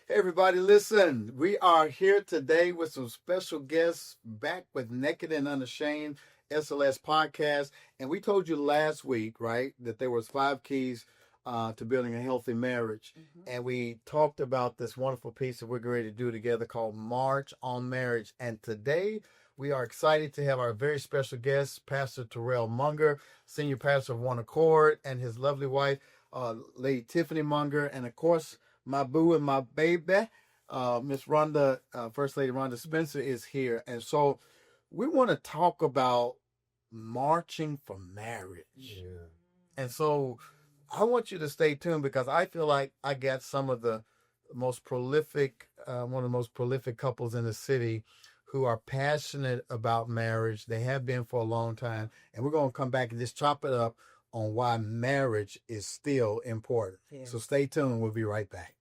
Hey everybody, listen. We are here today with some special guests back with Naked and Unashamed SLS podcast. And we told you last week, right, that there was 5 keys to building a healthy marriage. And we talked about this wonderful piece that we're going to do together called March on Marriage. And today we are excited to have our very special guest, Pastor Terrell Monger, Senior Pastor of One Accord, and his lovely wife, Lady Tiffany Monger, and of course, my boo and my baby, Miss Rhonda, First Lady Rhonda Spencer is here. And so we want to talk about marching for marriage. Yeah. And so I want you to stay tuned because I feel like I got some of the most prolific, one of the most prolific couples in the city who are passionate about marriage. They have been for a long time. And we're going to come back and just chop it up on why marriage is still important. Yeah. So stay tuned. We'll be right back.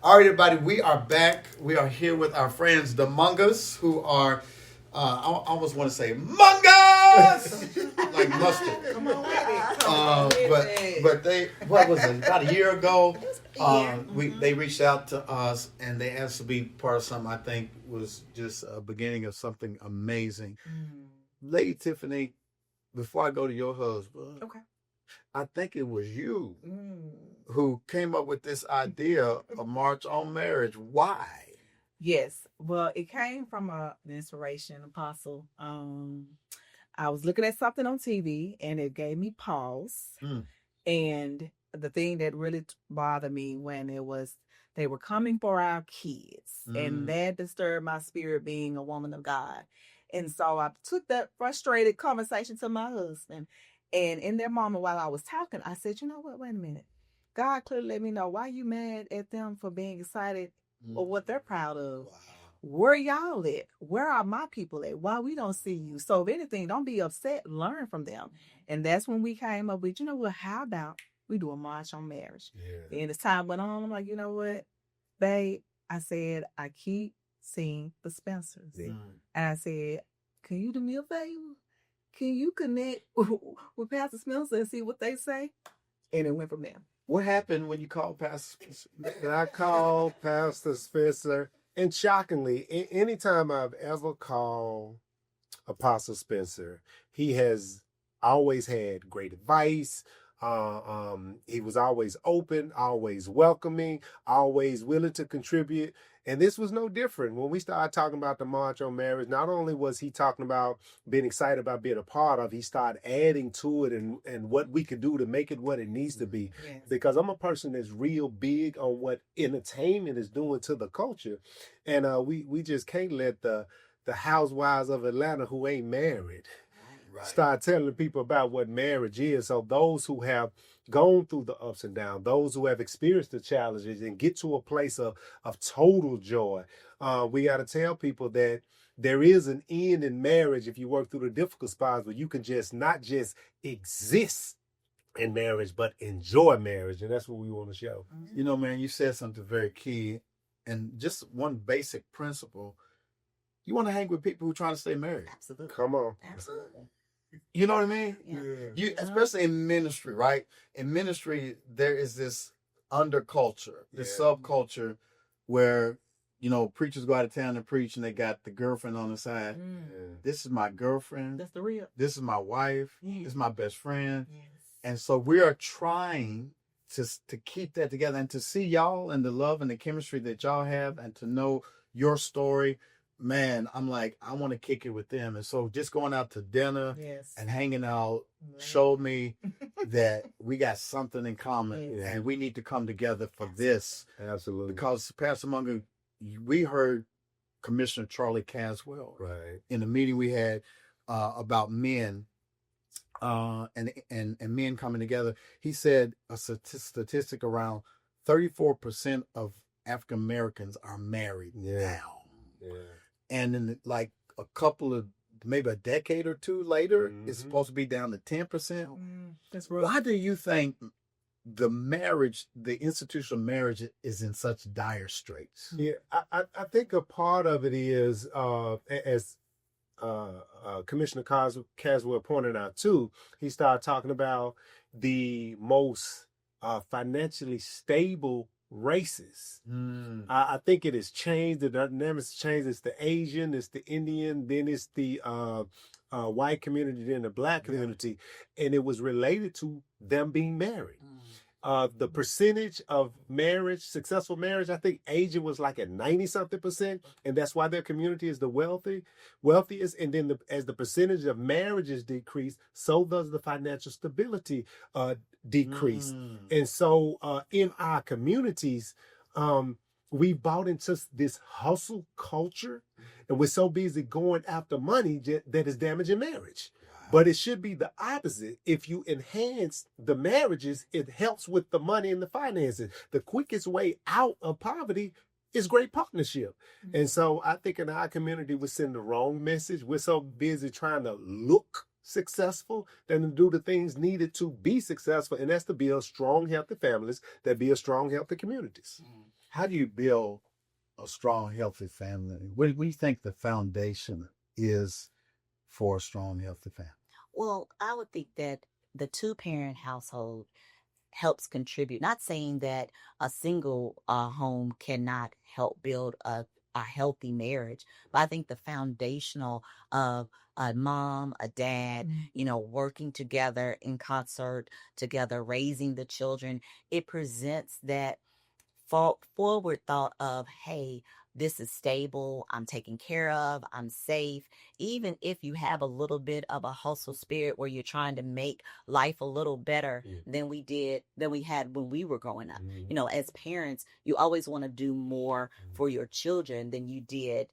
All right, everybody, we are back. We are here with our friends, the Mungers, who are, I almost want to say, Mungers! Like mustard. Come on with it. Come on with it. But they, what was it, about a year ago, Yeah. they reached out to us and they asked to be part of something I think was just a beginning of something amazing. Lady Tiffany, before I go to your husband, Okay. I think it was you who came up with this idea of March on Marriage. Why? Yes. Well, it came from an inspiration, Apostle. I was looking at something on TV and it gave me pause. And the thing that really bothered me when it was they were coming for our kids, and that disturbed my spirit being a woman of God. And so I took that frustrated conversation to my husband. And in that moment while I was talking, I said, you know what? Wait a minute. God clearly let me know why you mad at them for being excited or what they're proud of. Wow. Where y'all at? Where are my people at? Why we don't see you? So if anything, don't be upset. Learn from them. And that's when we came up with, you know what? How about we do a march on marriage? Yeah. And as time went on, I'm like, you know what, babe? I said, I keep seeing the Spencers. Yeah. And I said, can you do me a favor? Can you connect with Pastor Spencer and see what they say? And it went from there. What happened when you called Pastor Spencer? And I called Pastor Spencer, and shockingly, anytime I've ever called Apostle Spencer, he has always had great advice. He was always open, always welcoming, always willing to contribute. And this was no different. When we started talking about the March on Marriage, not only was he talking about being excited about being a part of, he started adding to it and what we could do to make it what it needs to be. Yes. Because I'm a person that's real big on what entertainment is doing to the culture. And we just can't let the housewives of Atlanta who ain't married start telling people about what marriage is. So those who have gone through the ups and downs, those who have experienced the challenges and get to a place of total joy, we got to tell people that there is an end in marriage if you work through the difficult spots, where you can just not just exist in marriage, but enjoy marriage. And that's what we want to show. You know, man, you said something very key. And just one basic principle. You want to hang with people who are trying to stay married. Absolutely. Come on. Absolutely. You know what I mean? Yeah. You, especially in ministry, right? In ministry, there is this underculture, this subculture where, you know, preachers go out of town and preach and they got the girlfriend on the side. This is my girlfriend. That's the real. This is my wife. Yeah. This is my best friend. Yes. And so we are trying to keep that together and to see y'all and the love and the chemistry that y'all have and to know your story. Man, I'm like, I want to kick it with them. And so just going out to dinner Yes. and hanging out Right. showed me that we got something in common Yes. and we need to come together for this. Absolutely. Because Pastor Monger, we heard Commissioner Charlie Caswell Right. in a meeting we had about men and men coming together. He said a statistic around 34% of African Americans are married now. Yeah. And in like a couple of, maybe a decade or two later, it's Mhm. supposed to be down to 10%. That's right. Why do you think the marriage, the institutional marriage, is in such dire straits? Yeah, I think a part of it is, as Commissioner Caswell pointed out too, he started talking about the most financially stable races. I think it has changed. The dynamics changed. It's the Asian, it's the Indian, then it's the white community, then the black community, and it was related to them being married. The percentage of marriage, successful marriage, I think Asia was like at 90-something%, and that's why their community is the wealthiest. And then as the percentage of marriages decrease, so does the financial stability decrease. And so in our communities, we bought into this hustle culture, and we're so busy going after money that is damaging marriage. But it should be the opposite. If you enhance the marriages, it helps with the money and the finances. The quickest way out of poverty is great partnership. And so I think in our community, we send the wrong message. We're so busy trying to look successful than to do the things needed to be successful. And that's to build strong, healthy families that build strong, healthy communities. How do you build a strong, healthy family? What do you think the foundation is for a strong, healthy family? Well, I would think that the two-parent household helps contribute. Not saying that a single home cannot help build a healthy marriage, but I think the foundational of a mom, a dad, working together in concert together, raising the children, it presents that forward thought of, hey, this is stable, I'm taken care of, I'm safe. Even if you have a little bit of a hustle spirit where you're trying to make life a little better than we had when we were growing up. As parents, you always want to do more for your children than you did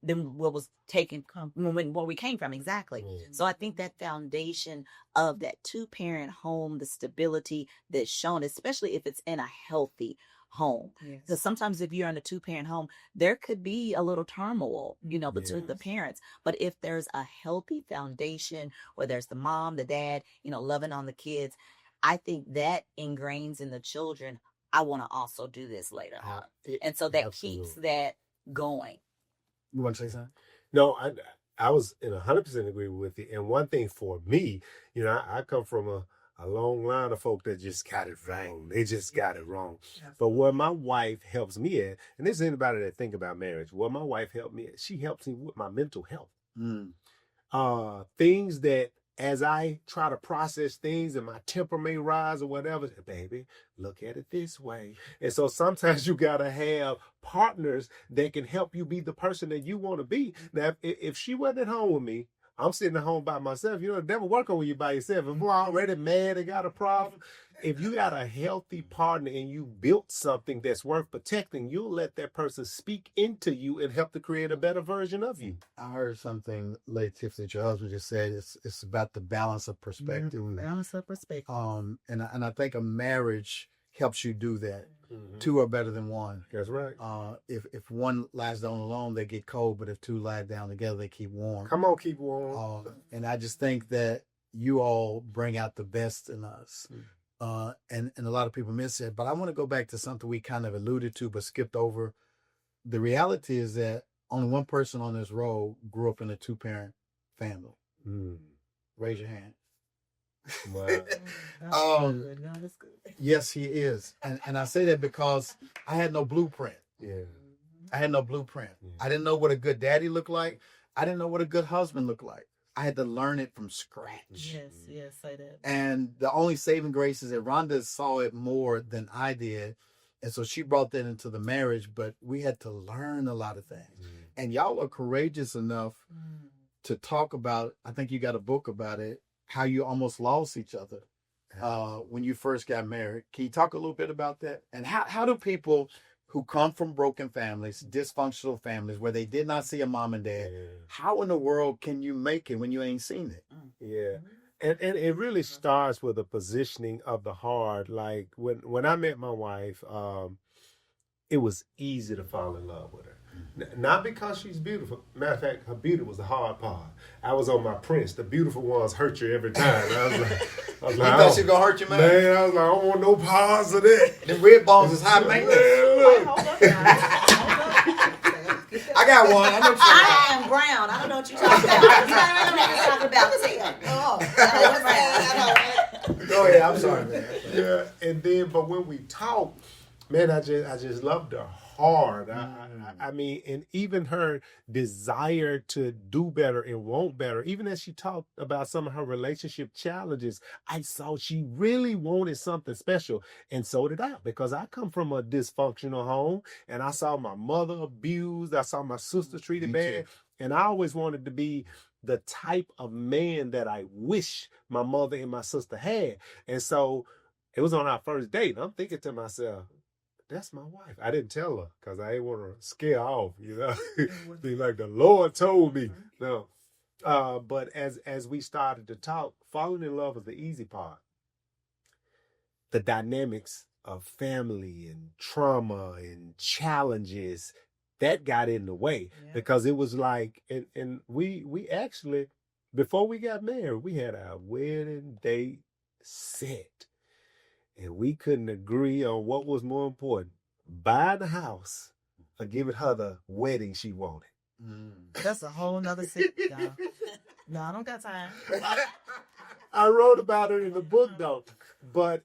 than what was taken where we came from. Exactly. So I think that foundation of that two-parent home, the stability that's shown, especially if it's in a healthy home. Because sometimes if you're in a two-parent home, there could be a little turmoil, between the parents. But if there's a healthy foundation where there's the mom, the dad, loving on the kids, I think that ingrains in the children, I want to also do this later on. And so that keeps that going. You want to say something? No, I was in 100% agree with you. And one thing for me, I come from a long line of folk that just got it wrong. They just got it wrong. But where my wife helps me at, and there's anybody that think about marriage, where my wife helped me at, she helps me with my mental health. Things that as I try to process things and my temper may rise or whatever, baby, look at it this way. And so sometimes you got to have partners that can help you be the person that you want to be. Now, if she wasn't at home with me, I'm sitting at home by myself. The devil work on you by yourself. If we're already mad and got a problem, if you got a healthy partner and you built something that's worth protecting, you'll let that person speak into you and help to create a better version of you. I heard something, Lady Tiffany, that your husband just said. It's about the balance of perspective. Balance of perspective. And I think a marriage helps you do that. Two are better than one. That's right. If one lies down alone, they get cold, but if two lie down together, they keep warm. Come on, keep warm. And I just think that you all bring out the best in us. And a lot of people miss it. But I want to go back to something we kind of alluded to but skipped over. The reality is that only one person on this road grew up in a two-parent family. Raise your hand. Wow. That's good. Yes, he is. And I say that because I had no blueprint. I had no blueprint. I didn't know what a good daddy looked like. I didn't know what a good husband looked like. I had to learn it from scratch. Yes, say that. And the only saving grace is that Rhonda saw it more than I did. And so she brought that into the marriage, but we had to learn a lot of things. And y'all are courageous enough to talk about, I think you got a book about it, how you almost lost each other when you first got married. Can you talk a little bit about that? And how do people who come from broken families, dysfunctional families, where they did not see a mom and dad, how in the world can you make it when you ain't seen it? And it really starts with a positioning of the heart. Like when I met my wife, it was easy to fall in love with her. Not because she's beautiful. Matter of fact, her beauty was the hard part. I was on my Prince. The beautiful ones hurt you every time. I was like, You thought she was gonna hurt you, man? Man, I was like, I don't want no parts of that. The rib bones is high maintenance. Wait, hold up now. I got one. I know what I am brown. I don't know what you're talking about. I don't know what you're talking about. Go ahead. I'm sorry, man. Yeah, and then, but when we talked, man, I just loved her hard. I mean, and even her desire to do better and want better, even as she talked about some of her relationship challenges, I saw she really wanted something special. And so did I, because I come from a dysfunctional home, and I saw my mother abused. I saw my sister treated bad. And I always wanted to be the type of man that I wish my mother and my sister had. And so it was on our first date. I'm thinking to myself, that's my wife. I didn't tell her because I didn't want to scare off, Be like, the Lord told me. No. But as we started to talk, falling in love was the easy part. The dynamics of family and trauma and challenges, that got in the way, because it was like, and we actually, before we got married, we had our wedding date set. And we couldn't agree on what was more important, buying the house or giving her the wedding she wanted. That's a whole nother y'all. No, I don't got time. I wrote about it in the book, though. But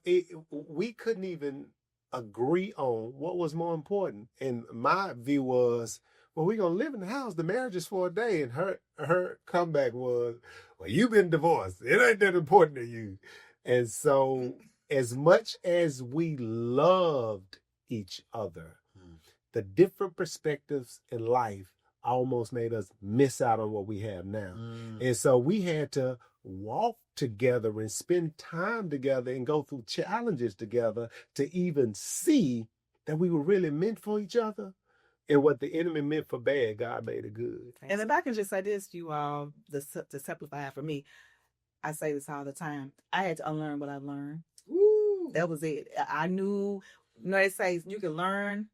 we couldn't even agree on what was more important. And my view was, well, we're going to live in the house. The marriage is for a day. And her comeback was, well, you've been divorced. It ain't that important to you. And so, as much as we loved each other, the different perspectives in life almost made us miss out on what we have now. And so we had to walk together and spend time together and go through challenges together to even see that we were really meant for each other. And what the enemy meant for bad, God made it good. And if I can just say this, you all, to simplify it for me, I say this all the time. I had to unlearn what I learned. That was it. I knew, they say you can learn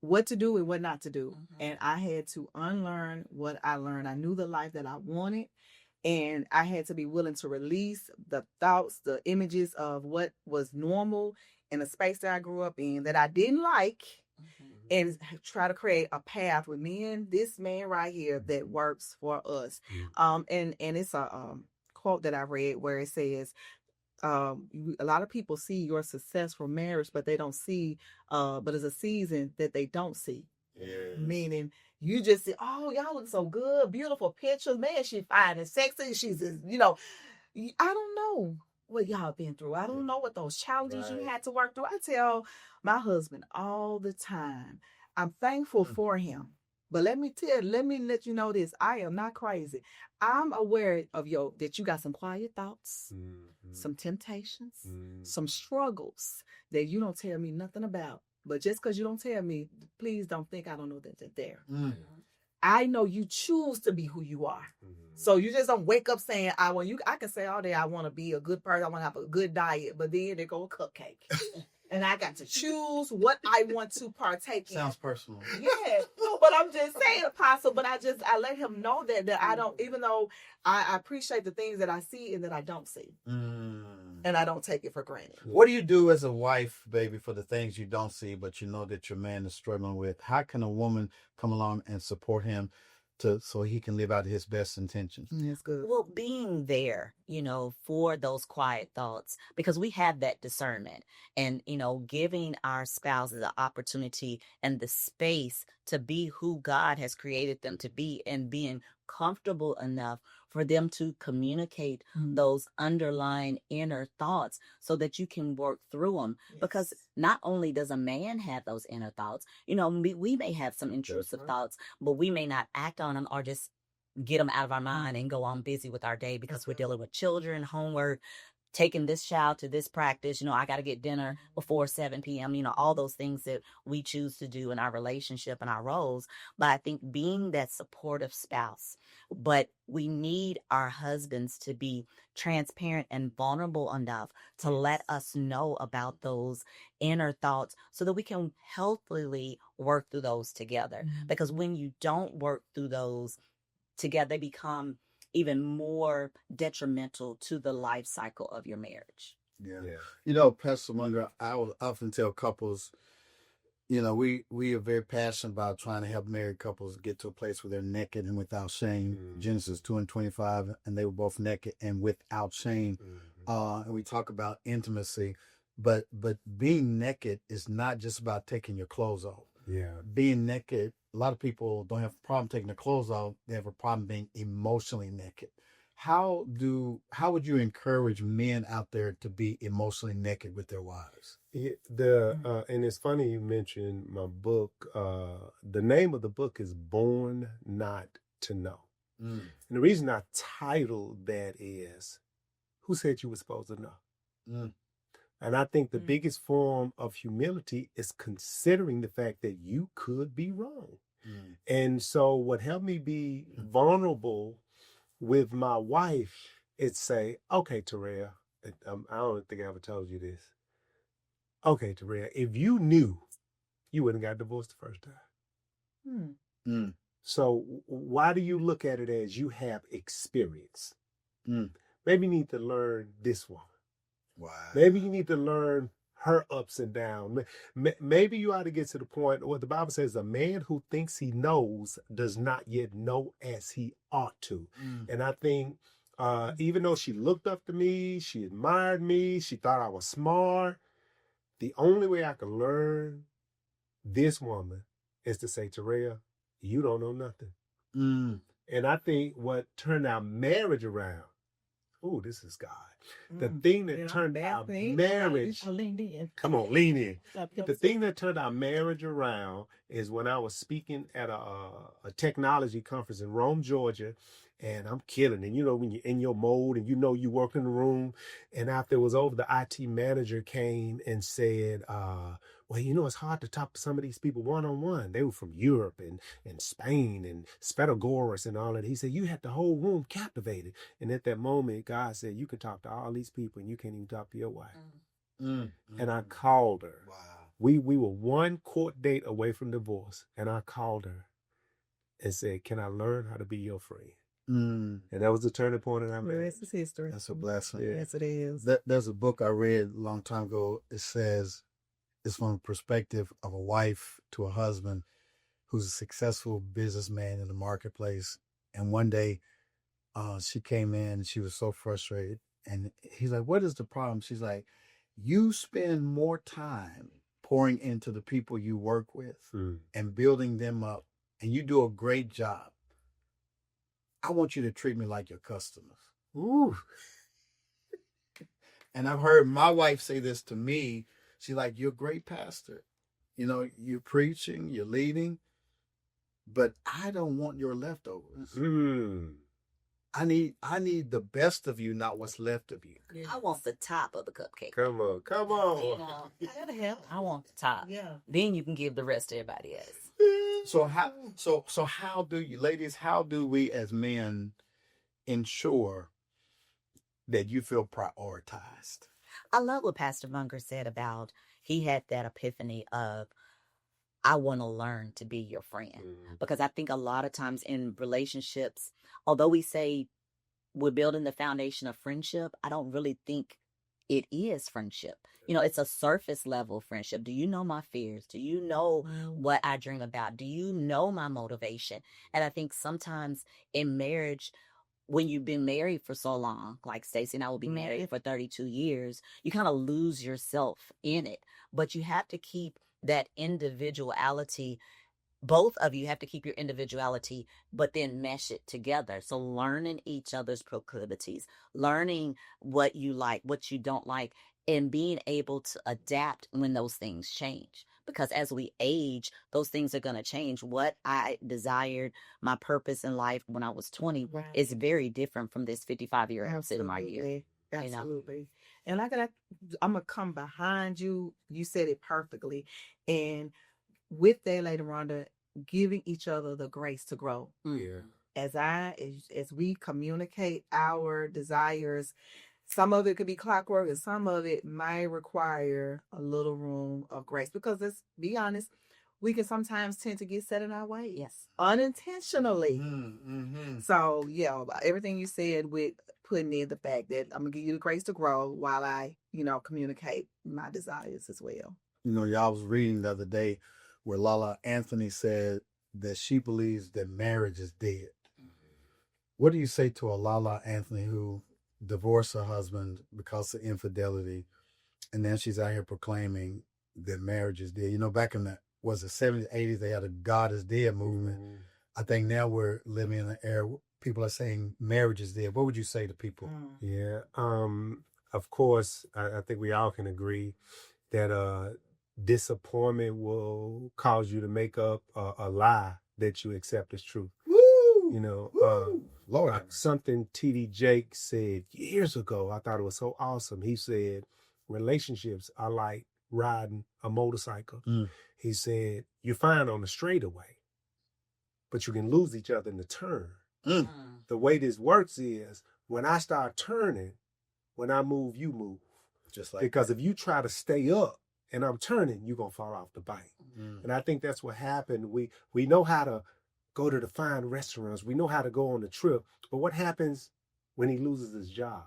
what to do and what not to do. And I had to unlearn what I learned. I knew the life that I wanted, and I had to be willing to release the thoughts, the images of what was normal in the space that I grew up in that I didn't like, and try to create a path with me and this man right here that works for us. And it's a quote that I read where it says, a lot of people see your successful marriage, but they don't see, but it's a season that they don't see. Meaning you just see, oh, y'all look so good, beautiful pictures, man, she's fine and sexy, she's, I don't know what y'all been through. I don't know what those challenges you had to work through. I tell my husband all the time, I'm thankful for him. But let me let you know this. I am not crazy. I'm aware of that you got some quiet thoughts, some temptations, some struggles that you don't tell me nothing about. But just because you don't tell me, please don't think I don't know that they're there. I know you choose to be who you are. So you just don't wake up saying, I can say all day, I want to be a good person, I want to have a good diet, but then they go a cupcake. And I got to choose what I want to partake in. Sounds personal. Yeah. No, but I'm just saying, Apostle, but I let him know that I don't, even though I appreciate the things that I see and that I don't see. And I don't take it for granted. What do you do as a wife, baby, for the things you don't see, but you know that your man is struggling with? How can a woman come along and support him so he can live out his best intentions? That's good. Well, being there, for those quiet thoughts, because we have that discernment, and, giving our spouses the opportunity and the space to be who God has created them to be, and being comfortable enough for them to communicate those underlying inner thoughts so that you can work through them. Yes. Because not only does a man have those inner thoughts, we may have some intrusive thoughts, but we may not act on them or just get them out of our mind and go on busy with our day because we're dealing with children, homework, taking this child to this practice, I got to get dinner before 7 p.m., all those things that we choose to do in our relationship and our roles. But I think being that supportive spouse, but we need our husbands to be transparent and vulnerable enough to let us know about those inner thoughts so that we can healthily work through those together. Because when you don't work through those together, they become even more detrimental to the life cycle of your marriage. Yeah. Pastor Monger, I will often tell couples, we are very passionate about trying to help married couples get to a place where they're naked and without shame. Genesis 2:25, and they were both naked and without shame. And we talk about intimacy, but being naked is not just about taking your clothes off. Yeah. Being naked, a lot of people don't have a problem taking their clothes off. They have a problem being emotionally naked. How would you encourage men out there to be emotionally naked with their wives? And it's funny you mentioned my book. The name of the book is Born Not to Know. And the reason I titled that is, who said you were supposed to know? And I think the biggest form of humility is considering the fact that you could be wrong. And so what helped me be vulnerable with my wife is say, okay, Terrell, I don't think I ever told you this. Okay, Terrell, if you knew, you wouldn't have got divorced the first time. So why do you look at it as you have experience? Maybe you need to learn this one. Wow. Maybe you need to learn her ups and downs. Maybe you ought to get to the point where the Bible says a man who thinks he knows does not yet know as he ought to. And I think even though she looked up to me, she admired me, she thought I was smart, the only way I could learn this woman is to say, Terrell, you don't know nothing. And I think what turned our marriage around, this is God. The thing that turned our marriage, come on, lean in. The thing that turned our marriage around is when I was speaking at a technology conference in Rome, Georgia, and I'm killing it. When you're in your mode and you work in the room, and after it was over, the IT manager came and said, well, it's hard to talk to some of these people one-on-one. They were from Europe and Spain and Spetagoras and all that. He said, you had the whole room captivated. And at that moment, God said, you can talk to all these people and you can't even talk to your wife. And I called her. Wow. We were one court date away from divorce. And I called her and said, can I learn how to be your friend? And that was the turning point in our marriage. This is history. That's a blessing. Yes, it is. There's a book I read a long time ago. It says, it's from the perspective of a wife to a husband who's a successful businessman in the marketplace. And one day she came in and she was so frustrated. And he's like, what is the problem? She's like, you spend more time pouring into the people you work with and building them up. And you do a great job. I want you to treat me like your customers. Ooh. And I've heard my wife say this to me. She's like, you're a great pastor. You're preaching, you're leading, but I don't want your leftovers. I need the best of you, not what's left of you. I want the top of the cupcake. Come on. I gotta help. I want the top. Yeah. Then you can give the rest to everybody else. So how do you, ladies, how do we as men ensure that you feel prioritized? I love what Pastor Monger said about he had that epiphany of, I want to learn to be your friend. Because I think a lot of times in relationships, although we say we're building the foundation of friendship, I don't really think it is friendship. It's a surface level friendship. Do you know my fears? Do you know what I dream about? Do you know my motivation? And I think sometimes in marriage, when you've been married for so long, like Stacy and I will be married for 32 years, you kind of lose yourself in it. But you have to keep that individuality. Both of you have to keep your individuality, but then mesh it together. So learning each other's proclivities, learning what you like, what you don't like, and being able to adapt when those things change. Because as we age, those things are going to change. What I desired, my purpose in life when I was 20 is very different from this 55-year-old sitting right here. Absolutely. And I'm gonna come behind you. You said it perfectly. And with that, Lady Rhonda, giving each other the grace to grow. Yeah. As we communicate our desires, some of it could be clockwork and some of it might require a little room of grace, because let's be honest, we can sometimes tend to get set in our ways. Yes. Unintentionally. Mm-hmm. So yeah, everything you said with putting in the fact that I'm gonna give you the grace to grow while I, communicate my desires as well. Y'all was reading the other day where Lala Anthony said that she believes that marriage is dead. What do you say to a Lala Anthony who divorced her husband because of infidelity, and then she's out here proclaiming that marriage is dead? Back in the 70s, 80s, they had a God is dead movement. Mm-hmm. I think now we're living in an era where people are saying marriage is dead. What would you say to people? Yeah. Of course, I think we all can agree that disappointment will cause you to make up a lie that you accept as truth. Woo! Lord, something T.D. Jake said years ago, I thought it was so awesome. He said, relationships are like riding a motorcycle. He said, you're fine on the straightaway, but you can lose each other in the turn. The way this works is when I start turning, when I move, you move. Just like because if you try to stay up and I'm turning, you're going to fall off the bike. And I think that's what happened. We know how to go to the fine restaurants. We know how to go on the trip. But what happens when he loses his job?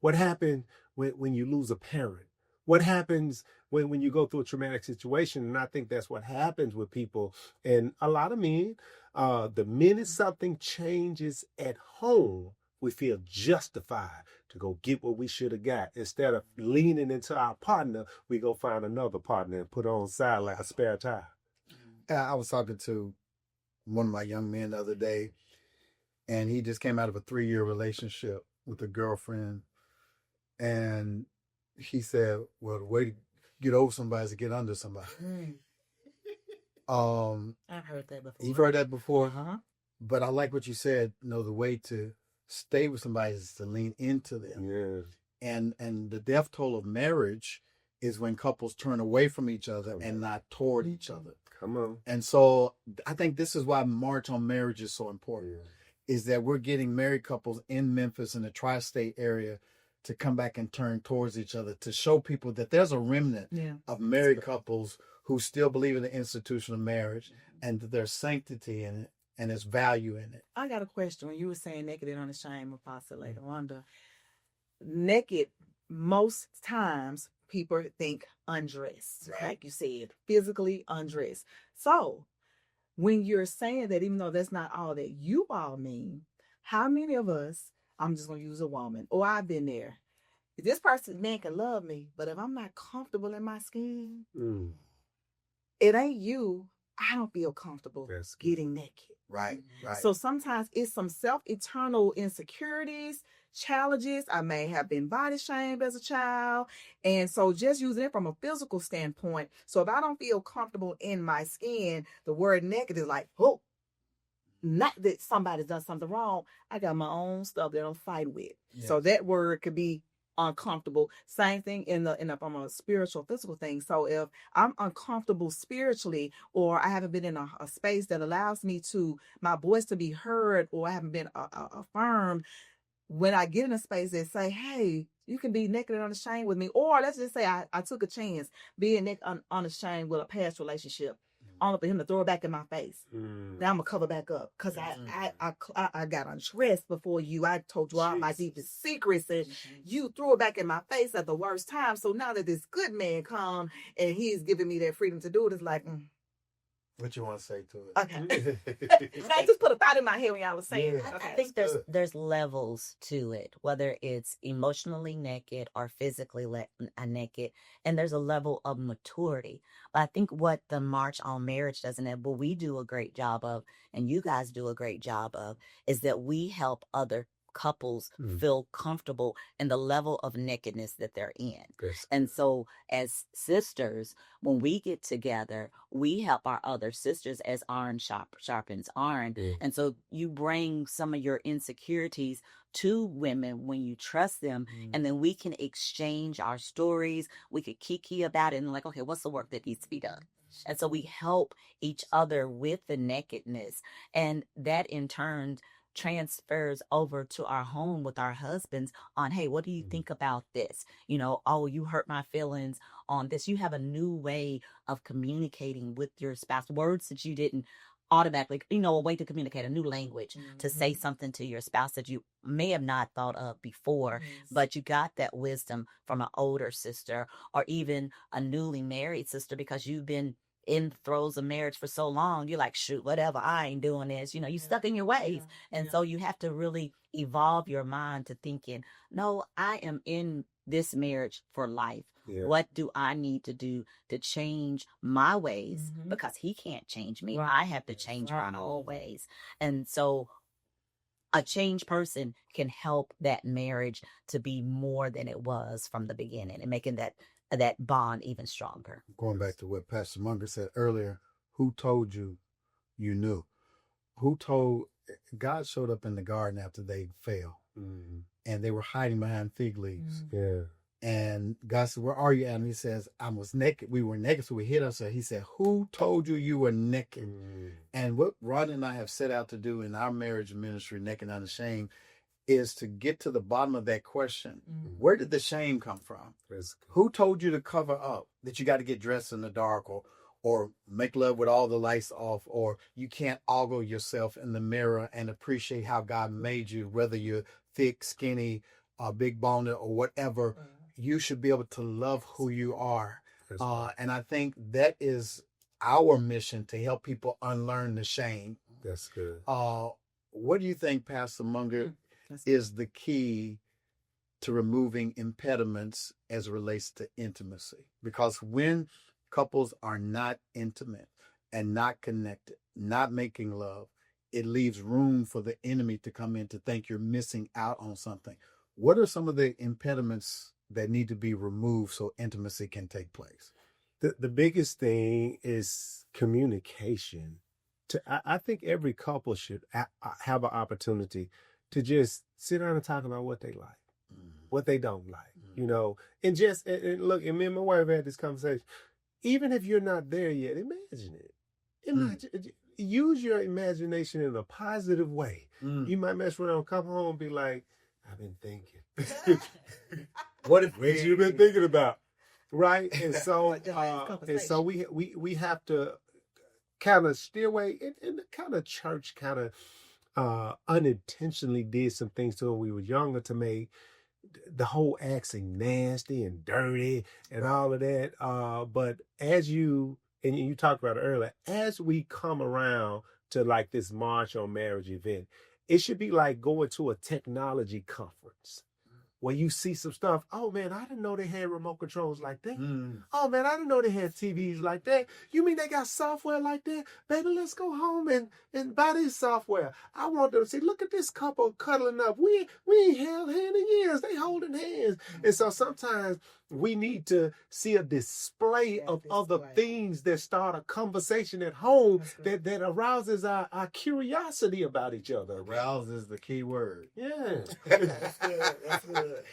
What happens when you lose a parent? What happens when you go through a traumatic situation? And I think that's what happens with people. And a lot of men, the minute something changes at home, we feel justified to go get what we should have got. Instead of leaning into our partner, we go find another partner and put on side like a spare tire. I was talking to one of my young men the other day, and he just came out of a 3-year relationship with a girlfriend. And he said, well, the way to get over somebody is to get under somebody. I've heard that before. You've heard that before? Uh-huh. But I like what you said. The way to stay with somebody is to lean into them. Yeah. And the death toll of marriage is when couples turn away from each other and not toward each other. Come on. And so I think this is why March on Marriage is so important, is that we're getting married couples in Memphis in the tri-state area to come back and turn towards each other, to show people that there's a remnant of married couples who still believe in the institution of marriage and that there's sanctity in it and there's value in it. I got a question. When you were saying naked and unashamed, Apostle Lady Rhonda, naked, most times people think undressed, like you said, physically undressed. So when you're saying that, even though that's not all that you all mean, how many of us, I'm just going to use a woman, or I've been there, this person, man, can love me, but if I'm not comfortable in my skin, it ain't you. I don't feel comfortable getting naked. Right. So sometimes it's some self-eternal insecurities, challenges. I may have been body shamed as a child. And so just using it from a physical standpoint. So if I don't feel comfortable in my skin, the word naked is like, oh, not that somebody's done something wrong. I got my own stuff that I'm fighting with. Yes. So that word could be uncomfortable. Same thing from a spiritual, physical thing. So if I'm uncomfortable spiritually, or I haven't been in a space that allows me to, my voice to be heard, or I haven't been affirmed, when I get in a space that say, hey, you can be naked and unashamed with me, or let's just say I took a chance being naked unashamed with a past relationship, only for him to throw it back in my face. Now I'm gonna cover back up because I got undressed before you. I told you all my deepest secrets, and you threw it back in my face at the worst time. So now that this good man come and he's giving me that freedom to do it, it's like, what you want to say to it? Okay. I just put a thought in my head when y'all was saying. Yeah. Okay. I think there's levels to it, whether it's emotionally naked or physically naked, and there's a level of maturity. But I think what the March on Marriage doesn't have, but we do a great job of, and you guys do a great job of, is that we help other couples feel comfortable in the level of nakedness that they're in. Yes. And so as sisters, when we get together, we help our other sisters as iron sharpens iron. And so you bring some of your insecurities to women when you trust them, and then we can exchange our stories. We could kiki about it and like, okay, what's the work that needs to be done? And so we help each other with the nakedness, and that in turn transfers over to our home with our husbands on, hey, what do you think about this? You know, oh, you hurt my feelings on this. You have a new way of communicating with your spouse, words that you didn't automatically, you know, a way to communicate, a new language to say something to your spouse that you may have not thought of before, but you got that wisdom from an older sister or even a newly married sister because you've been in throes of marriage for so long. You're like, shoot, whatever, I ain't doing this. You know, you stuck in your ways. And so you have to really evolve your mind to thinking, no, I am in this marriage for life. What do I need to do to change my ways? Because he can't change me. I have to change my own ways. And so a changed person can help that marriage to be more than it was from the beginning and making that bond even stronger. Going back to what Pastor Monger said earlier, who told you you knew? Who told? God showed up in the garden after they fell, and they were hiding behind fig leaves. And God said, where are you at? And he says, I was naked. We were naked, so we hid ourselves. He said, who told you you were naked? And what Rhonda and I have set out to do in our marriage ministry, Naked and Unashamed, is to get to the bottom of that question. Where did the shame come from? Who told you to cover up, that you got to get dressed in the dark or make love with all the lights off, or you can't ogle yourself in the mirror and appreciate how God made you, whether you're thick, skinny, big boned, or whatever. You should be able to love who you are. And I think that is our mission, to help people unlearn the shame. That's good. What do you think, Pastor Monger, is the key to removing impediments as it relates to intimacy? Because when couples are not intimate and not connected, not making love, it leaves room for the enemy to come in to think you're missing out on something. What are some of the impediments that need to be removed so intimacy can take place? The biggest thing is communication. I think every couple should have an opportunity to just sit down and talk about what they like, what they don't like, you know, and look, and me and my wife had this conversation. Even if you're not there yet, imagine it. Use your imagination in a positive way. You might mess around, come home and be like, I've been thinking. What you've been thinking about? Right? And so we have to kind of steer away, and the kind of church kind of unintentionally did some things to when we were younger to make the whole acting nasty and dirty and all of that. But as you talked about it earlier, as we come around to like this March on Marriage event, it should be like going to a technology conference where you see some stuff. Oh man, I didn't know they had remote controls like that. Oh man, I didn't know they had TVs like that. You mean they got software like that? Baby, let's go home and buy this software. I want them to see, look at this couple cuddling up. We ain't held hand in years. They holding hands. And so sometimes we need to see a display of other things that start a conversation at home that arouses our curiosity about each other. Arouse is the key word. Yeah. That's good.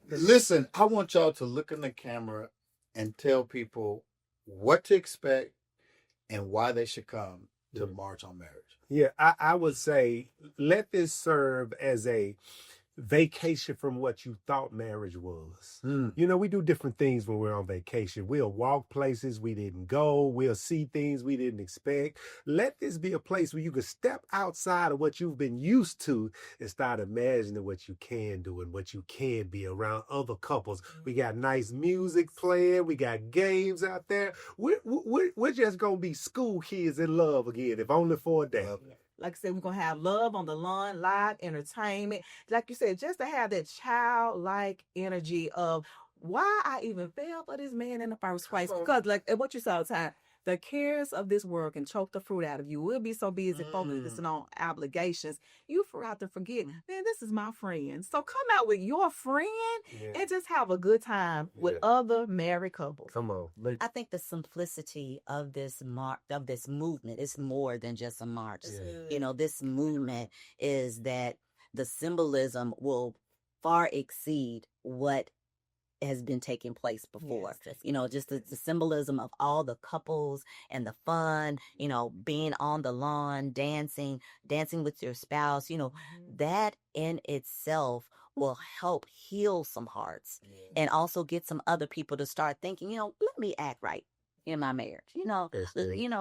Listen, I want y'all to look in the camera and tell people what to expect and why they should come to March on Marriage. Yeah, I would say let this serve as a vacation from what you thought marriage was. You know, we do different things when we're on vacation. We'll walk places we didn't go. We'll see things we didn't expect. Let this be a place where you can step outside of what you've been used to and start imagining what you can do and what you can be around other couples. We got nice music playing. We got games out there. We're just going to be school kids in love again, if only for a day. Like I said, we're going to have love on the lawn, live entertainment. Like you said, just to have that childlike energy of why I even fell for this man in the first place. Because like what you saw all the time, The cares of this world can choke the fruit out of you. We'll be so busy focusing on obligations. You forgot to forget, man, this is my friend. So come out with your friend and just have a good time with other married couples. Come on. I think the simplicity of this movement is more than just a march. You know, this movement is that the symbolism will far exceed what has been taking place before. You know, just the symbolism of all the couples and the fun, you know, being on the lawn, dancing with your spouse, you know, that in itself will help heal some hearts and also get some other people to start thinking, you know, let me act right in my marriage. You know,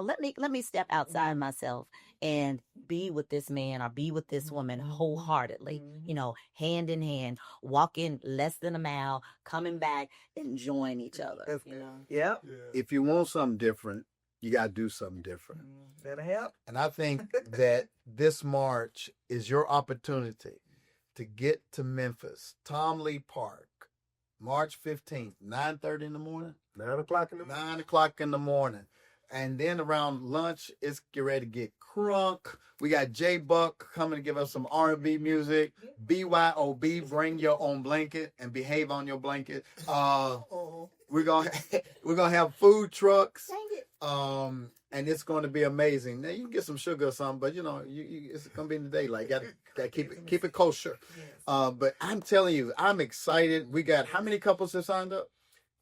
let me step outside myself and be with this man or be with this woman wholeheartedly, you know, hand in hand, walking less than a mile, coming back, enjoying each other. You know? Yep. If you want something different, you got to do something different. That'll help. And I think that this March is your opportunity to get to Memphis, Tom Lee Park, March 15th, 9:30 in the morning. 9 o'clock in the morning. 9 o'clock in the morning. And then around lunch, it's get ready to get crunk. We got J Buck coming to give us some R&B music. BYOB, bring your own blanket and behave on your blanket. We're gonna have food trucks. And it's going to be amazing. Now you can get some sugar or something, but you know, it's going to be in the daylight. Got to keep it kosher. But I'm telling you, I'm excited. We got how many couples have signed up?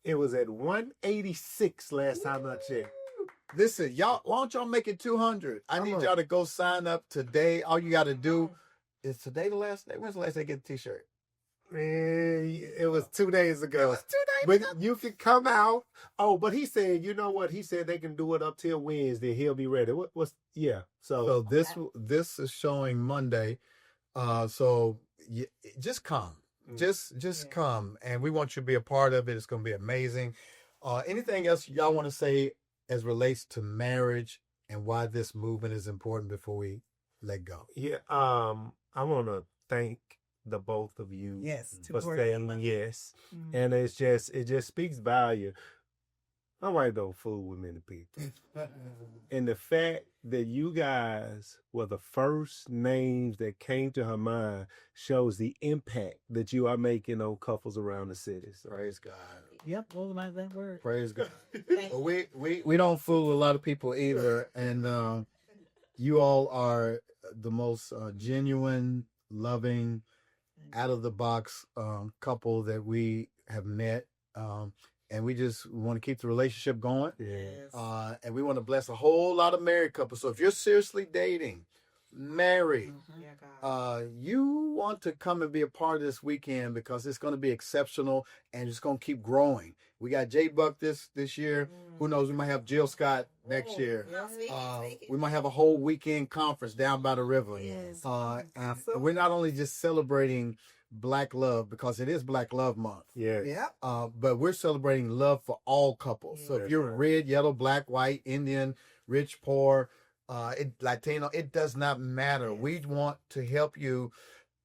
It was at 186 last time I checked. Listen, y'all, why don't y'all make it 200? I need y'all to go sign up today. All you got to do is today the last day. When's the last day to get the t-shirt? Man, it was 2 days ago. It was 2 days ago. But you can come out. Oh, but he said, you know what? He said they can do it up till Wednesday. He'll be ready. So this is showing Monday. Just come. Just come, and we want you to be a part of it. It's going to be amazing. Anything else y'all want to say as relates to marriage and why this movement is important before we let go? Yeah, I want to thank the both of you for saying yes. And it just speaks value. My wife don't fool with many people. And the fact that you guys were the first names that came to her mind shows the impact that you are making on couples around the cities. Praise God. Yep, those are that word. Praise God. Well, we don't fool a lot of people either. And you all are the most genuine, loving, out-of-the-box couple that we have met. And we just want to keep the relationship going. And we want to bless a whole lot of married couples. So if you're seriously dating, married, you want to come and be a part of this weekend because it's going to be exceptional and it's going to keep growing. We got J Buck this year. Who knows? We might have Jill Scott next year. We might have a whole weekend conference down by the river. We're not only just celebrating Black love because it is Black Love Month. But we're celebrating love for all couples. So if you're red, yellow, black, white, Indian, rich, poor, Latino, it does not matter. We want to help you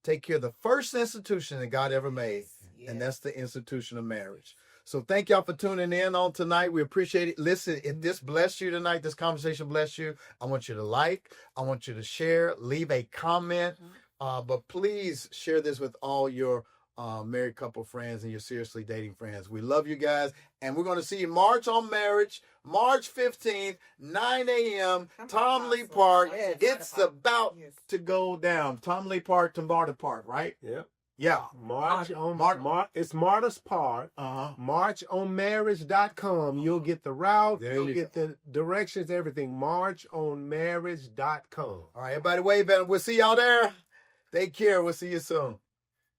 take care of the first institution that God ever made, and that's the institution of marriage. So thank y'all for tuning in on tonight. We appreciate it. Listen, if this blessed you tonight, this conversation blessed you, I want you to like, I want you to share, leave a comment. But please share this with all your married couple friends and your seriously dating friends. We love you guys. And we're going to see you March on Marriage, March 15th, 9 a.m., Tom Lee Park. It's about to go down. Tom Lee Park to Marta Park, right? Yeah. It's Marta's Park. Marchonmarriage.com. You'll get the route. You'll get the directions, everything. Marchonmarriage.com. All right, everybody wave at them. We'll see y'all there. Take care. We'll see you soon.